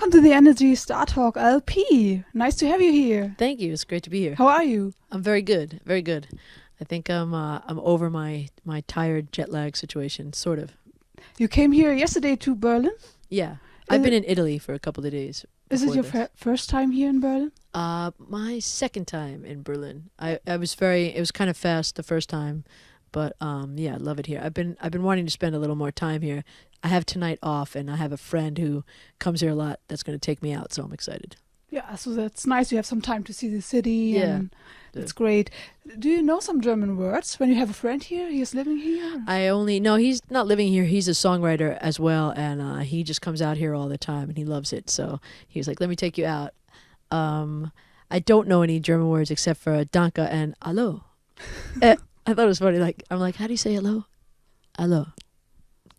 welcome to the Energy Startalk LP. Nice to have you here. Thank you. It's great to be here. How are you? I'm very good. Very good. I think I'm over my tired jet lag situation, sort of. You came here yesterday to Berlin? Yeah. I've been in Italy for a couple of days. Is it your first time here in Berlin? My second time in Berlin. It was kind of fast the first time, but yeah, I love it here. I've been wanting to spend a little more time here. I have tonight off, and I have a friend who comes here a lot that's going to take me out, so I'm excited. Yeah, so that's nice. You have some time to see the city. Yeah. And it's great. Do you know some German words when you have a friend here? He's living here? No, he's not living here. He's a songwriter as well, and he just comes out here all the time, and he loves it. So he was like, let me take you out. I don't know any German words except for danke and hallo. I thought it was funny. Like, I'm like, how do you say hello? Hallo.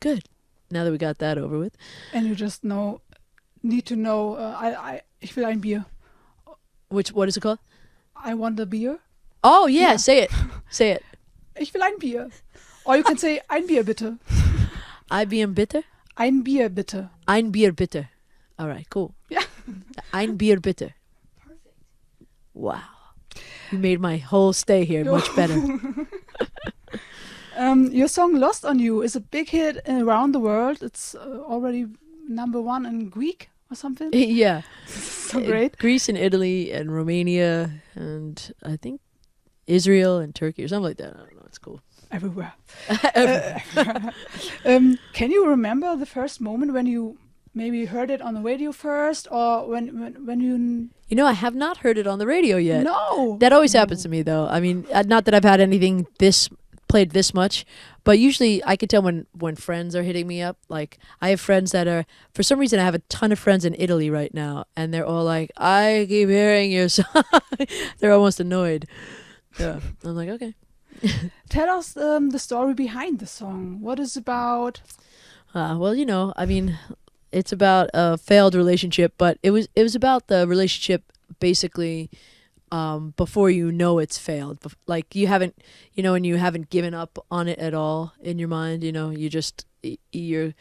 Good. Now that we got that over with. And you just need to know, ich will ein Bier. What is it called? I want a beer. Oh, yeah. Say it. Say it. Ich will ein Bier. Or you can say, ein Bier bitte. Ein Bier bitte? Ein Bier bitte. Ein Bier bitte. All right, cool. Yeah. Ein Bier bitte. Perfect. Wow. You made my whole stay here much better. Your song Lost on You is a big hit around the world. It's already #1 in Greek or something. Yeah. So great. Greece and Italy and Romania and I think Israel and Turkey or something like that. I don't know. It's cool. Everywhere. Can you remember the first moment when you maybe heard it on the radio first, or when you... You know, I have not heard it on the radio yet. No. That always happens to me, though. I mean, not that I've had anything played this much, but usually I can tell when friends are hitting me up. Like, I have friends that are, for some reason, I have a ton of friends in Italy right now, and they're all like, I keep hearing your song. They're almost annoyed. Yeah. I'm like, okay. Tell us the story behind the song. What is it about? Well, you know, I mean, it's about a failed relationship, but it was about the relationship basically before you know it's failed. Like, you haven't, you know, and you haven't given up on it at all in your mind. You know, you just you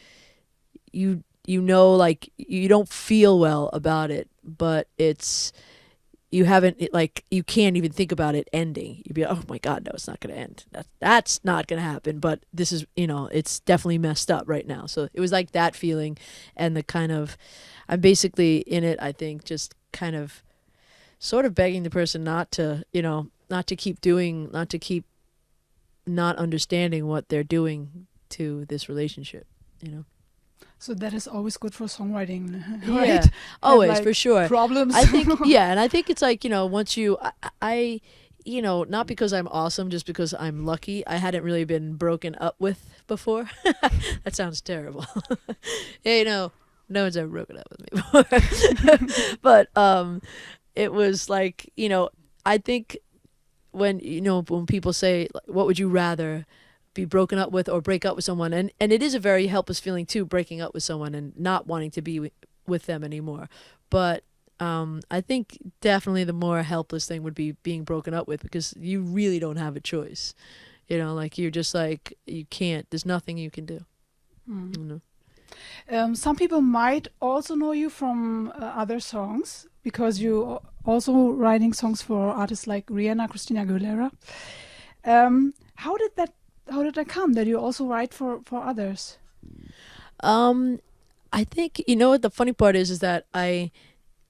know, like, you don't feel well about it, but you can't even think about it ending. You'd be like, oh my God, no, it's not going to end. That's not going to happen. But this is, you know, it's definitely messed up right now. So it was like that feeling, and the kind of, I'm basically in it, I think, just kind of sort of begging the person not to keep not understanding what they're doing to this relationship, you know. So that is always good for songwriting, right? Yeah, always, like, for sure. Problems. I think, yeah, and I think it's like, you know, once I you know, not because I'm awesome, just because I'm lucky. I hadn't really been broken up with before. That sounds terrible. Yeah, you know, no one's ever broken up with me before. But it was like, you know, I think when people say, what would you rather, be broken up with or break up with someone, and it is a very helpless feeling too, breaking up with someone and not wanting to be with them anymore. But I think definitely the more helpless thing would be being broken up with, because you really don't have a choice. You know, like, you're just like, you can't, there's nothing you can do. You know? Some people might also know you from other songs, because you also writing songs for artists like Rihanna, Christina Aguilera. How did that come, that you also write for others? I think, you know what the funny part is that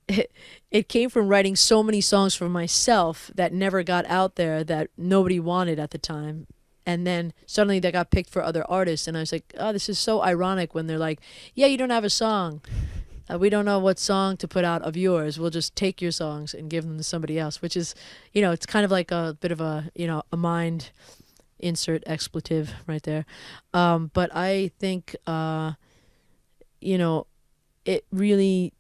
it came from writing so many songs for myself that never got out there, that nobody wanted at the time. And then suddenly they got picked for other artists. And I was like, oh, this is so ironic when they're like, yeah, you don't have a song. We don't know what song to put out of yours. We'll just take your songs and give them to somebody else, which is, you know, it's kind of like a bit of a, you know, a mind... insert expletive right there. But I think, you know, it really,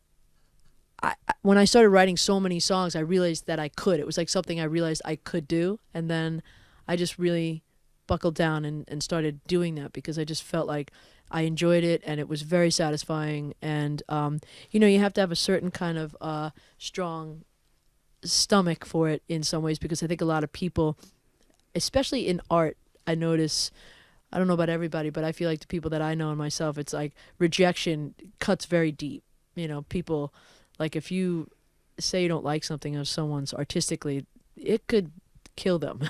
when I started writing so many songs, I realized that I could. It was like something I realized I could do. And then I just really buckled down and started doing that, because I just felt like I enjoyed it, and it was very satisfying. And, you know, you have to have a certain kind of strong stomach for it in some ways, because I think a lot of people, especially in art, I notice, I don't know about everybody, but I feel like the people that I know and myself, it's like rejection cuts very deep. people, like if you say you don't like something of someone's artistically, it could kill them.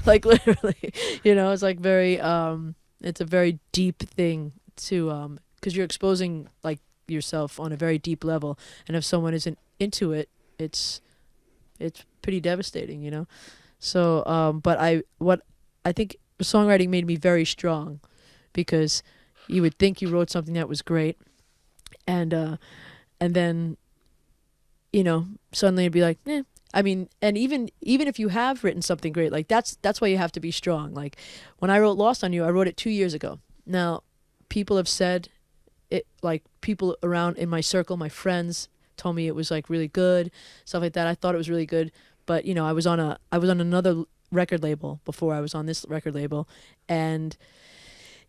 Like literally, it's like very, it's a very deep thing to, because you're exposing like yourself on a very deep level. And if someone isn't into it, it's pretty devastating. So, but I think songwriting made me very strong, because you would think you wrote something that was great, and then, suddenly it'd be like, eh. I mean, and even if you have written something great, like that's why you have to be strong. Like when I wrote Lost on You, I wrote it 2 years ago. Now, people have said it, like people around in my circle, my friends told me it was like really good, stuff like that. I thought it was really good, but I was on another record label before I was on this record label, and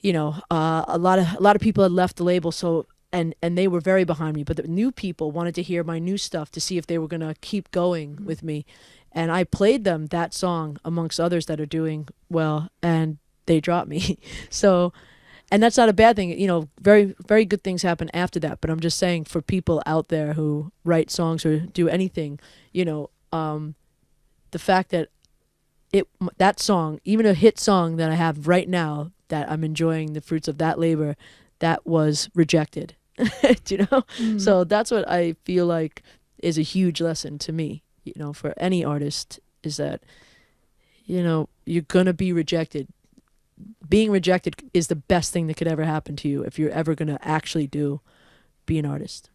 a lot of people had left the label, so and they were very behind me, but the new people wanted to hear my new stuff to see if they were going to keep going with me, and I played them that song amongst others that are doing well, and they dropped me. So, and that's not a bad thing, very, very good things happen after that, but I'm just saying, for people out there who write songs or do anything, the fact that that song, even a hit song that I have right now, that I'm enjoying the fruits of that labor, that was rejected. So that's what I feel like is a huge lesson to me, for any artist, is that, you're gonna be rejected. Being rejected is the best thing that could ever happen to you if you're ever gonna actually be an artist.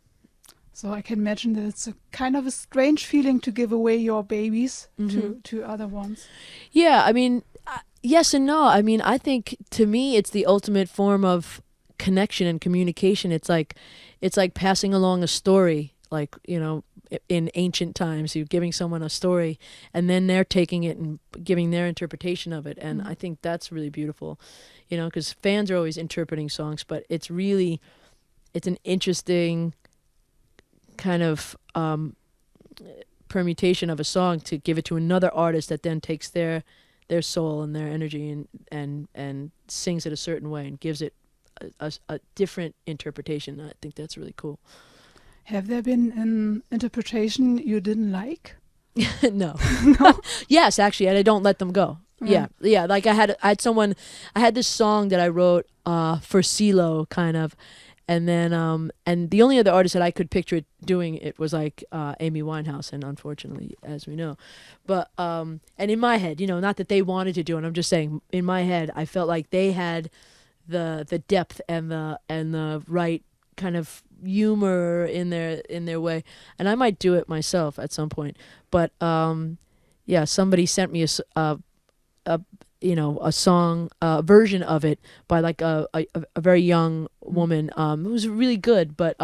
So I can imagine that it's a kind of a strange feeling to give away your babies to other ones. Yeah, I mean, yes and no. I mean, I think to me it's the ultimate form of connection and communication. It's like passing along a story, like, in ancient times, you're giving someone a story and then they're taking it and giving their interpretation of it. And I think that's really beautiful, because fans are always interpreting songs, but it's an interesting kind of permutation of a song to give it to another artist that then takes their soul and their energy and sings it a certain way and gives it a different interpretation. I think that's really cool. Have there been an interpretation you didn't like? No. Yes, actually, and I don't let them go. Yeah. Like I had this song that I wrote for CeeLo, kind of, and then and the only other artist that I could picture it doing it was like Amy Winehouse, and unfortunately, as we know, but and in my head, not that they wanted to do it. I'm just saying, in my head, I felt like they had the depth and the right kind of humor in their way, and I might do it myself at some point. But somebody sent me a song, a version of it by like a very young woman. It was really good, but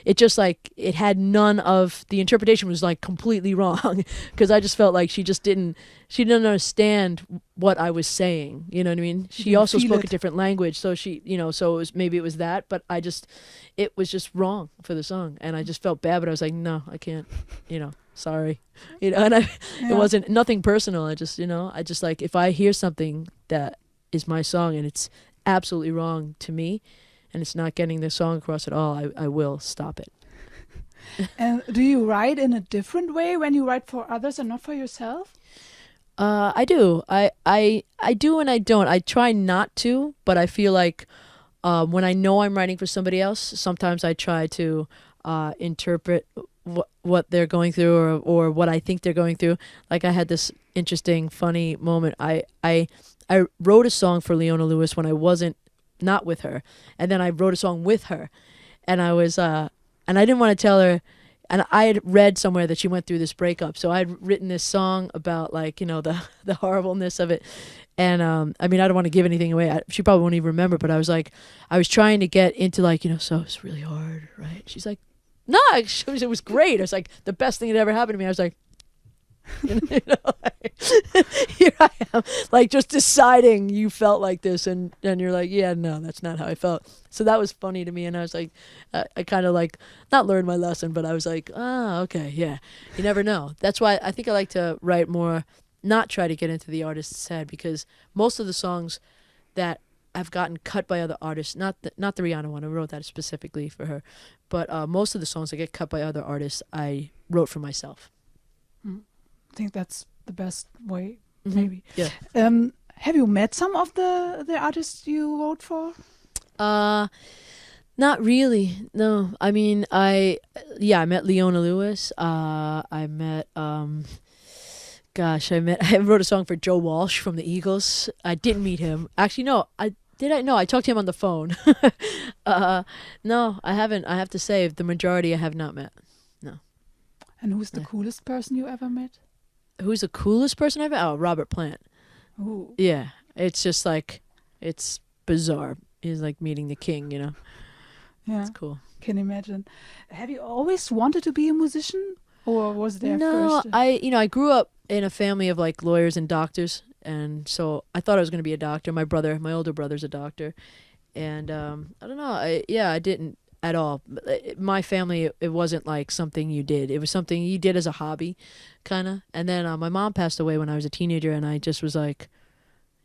it just like, it had none of the interpretation, was like completely wrong, because I just felt like she didn't understand what I was saying. You know what I mean? She also spoke a different language, so so maybe it was that, but it was just wrong for the song, and I just felt bad, but I was like, no, I can't, sorry, and it wasn't nothing personal. I just like, if I hear something that is my song and it's absolutely wrong to me and it's not getting the song across at all, I will stop it. And do you write in a different way when you write for others and not for yourself? I do. I do and I don't. I try not to, but I feel like when I know I'm writing for somebody else, sometimes I try to interpret what they're going through or what I think they're going through. Like, I had this interesting, funny moment. I wrote a song for Leona Lewis when I wasn't not with her, and then I wrote a song with her, and I was and I didn't want to tell her. And I had read somewhere that she went through this breakup, so I had written this song about, like, the horribleness of it. And I mean, I don't want to give anything away. She probably won't even remember, but I was trying to get into, like, so it's really hard, right? She's like, no, it was great. It was like the best thing that ever happened to me. I was like, here I am, like, just deciding you felt like this, and you're like, yeah, no, that's not how I felt. So that was funny to me, and I was like, I kind of, like, not learned my lesson, but I was like, okay, yeah, you never know. That's why I think I like to write more, not try to get into the artist's head, because most of the songs that have gotten cut by other artists. Not the Rihanna one. I wrote that specifically for her, but most of the songs that get cut by other artists, I wrote for myself. I think that's the best way, Mhm. maybe. Yeah. Have you met some of the artists you wrote for? Not really. No. I mean, I met Leona Lewis. I met I wrote a song for Joe Walsh from the Eagles. I didn't meet him. Actually, no. I talked to him on the phone. No, I haven't. I have to say, the majority I have not met. No. And who's the coolest person you ever met? Who's the coolest person I've met? Oh, Robert Plant. Ooh. Yeah. It's just like, it's bizarre. He's like meeting the king, you know? Yeah. It's cool. Can imagine. Have you always wanted to be a musician? Or was there No, first? I grew up in a family of like lawyers and doctors. And so I thought I was going to be a doctor. My older brother's a doctor. And I don't know. I didn't at all. My family, it wasn't like something you did. It was something you did as a hobby, kind of. And then my mom passed away when I was a teenager, and I just was like,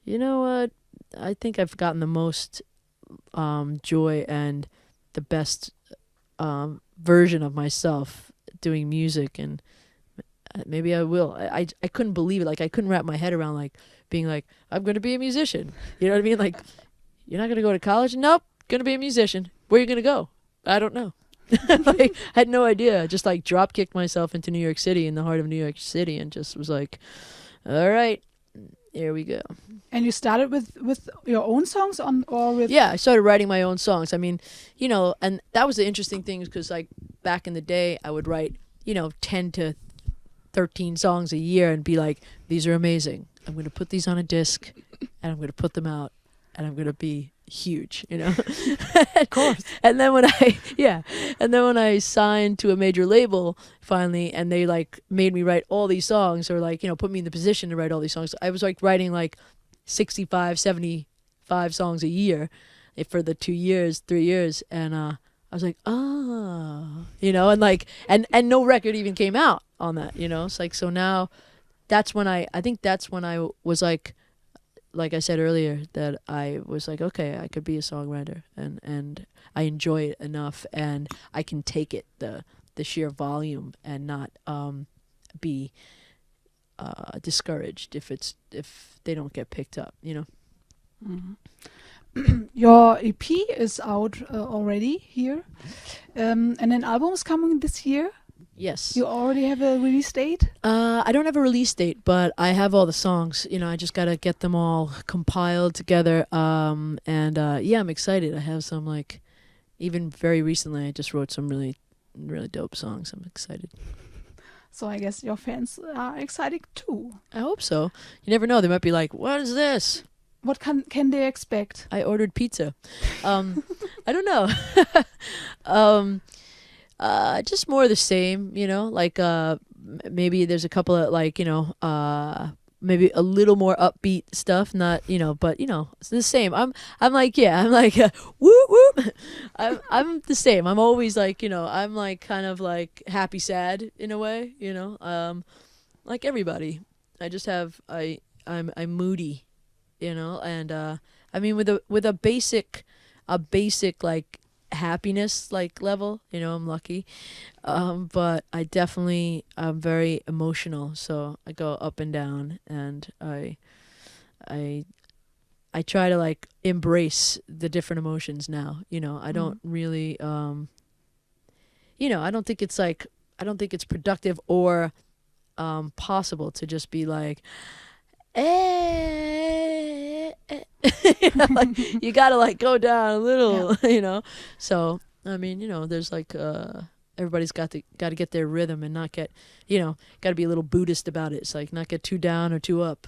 you know what? I think I've gotten the most joy and the best version of myself doing music, and maybe I will. I couldn't believe it. Like, I couldn't wrap my head around like being like, I'm going to be a musician. You know what I mean? Like, you're not going to go to college? Nope. Going to be a musician. Where are you going to go? I don't know. Like, I had no idea. Just like drop kicked myself into New York City, in the heart of New York City, and just was like, all right, here we go. And you started with your own songs or with? Yeah, I started writing my own songs. I mean, you know, and that was the interesting thing, because like back in the day, I would write, 10 to 13 songs a year and be like, these are amazing. I'm going to put these on a disc and I'm going to put them out and I'm going to be huge, Of course. And then when I signed to a major label finally, and they like made me write all these songs, or like, put me in the position to write all these songs, I was like writing like 65, 75 songs a year for the 3 years. And I was like, and like, and no record even came out on that, It's like, so now that's when I was like I said earlier, that I was like, okay, I could be a songwriter, and I enjoy it enough, and I can take it, the sheer volume, and not be discouraged if they don't get picked up, Mm-hmm. Your EP is out already here, and an album is coming this year. Yes. You already have a release date? I don't have a release date, but I have all the songs. I just got to get them all compiled together. I'm excited. I have some, like, even very recently, I just wrote some really, really dope songs. I'm excited. So I guess your fans are excited too. I hope so. You never know. They might be like, what is this? What can they expect? I ordered pizza. I don't know. Just more of the same, like maybe there's a couple of like, maybe a little more upbeat stuff, not, but it's the same. I'm like woo woo. I'm the same. I'm always like, I'm like kind of like happy sad in a way, like everybody. I just have I'm moody, and I mean with a basic like happiness like level, I'm lucky, but I'm very emotional, so I go up and down, and I try to like embrace the different emotions now. I don't really I don't think it's productive or possible to just be like like, you gotta like go down a little, So I mean, there's like everybody's got to get their rhythm and not get, got to be a little Buddhist about it. It's like not get too down or too up.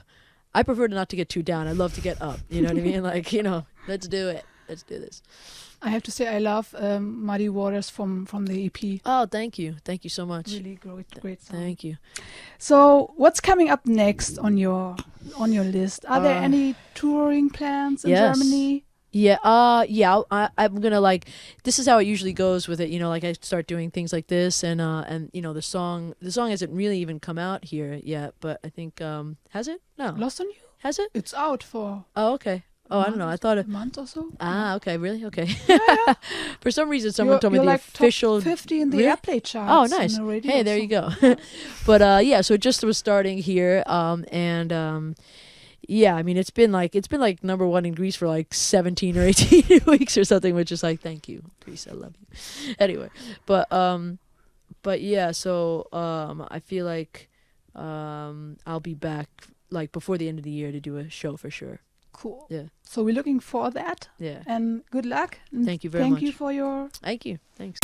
I prefer not to get too down. I love to get up. You know what I mean? Like, let's do it. Let's do this. I have to say I love Muddy Waters from the EP. Oh, thank you so much. Really great song. Thank you. So what's coming up next on your list? Are there any touring plans in Germany? Yeah. I'm gonna like. This is how it usually goes with it. Like I start doing things like this, and the song hasn't really even come out here yet. But I think has it? No. Lost on You? Has it? It's out for. Oh, okay. Oh, I don't know. I thought a month or so. okay, really? Okay. Yeah. For some reason, someone told me You're the like official top 50 in the Really? airplay charts. Oh, nice. On the radio, Hey, there so- you go. But yeah, so it just was starting here, and yeah, I mean it's been like number one in Greece for like 17 or 18 weeks or something, which is like, thank you, Greece, I love you. Anyway, but yeah, so I feel like I'll be back like before the end of the year to do a show for sure. Cool. Yeah. So we're looking for that. Yeah. And good luck. And Thank you very much. Thank you for your... Thank you. Thanks.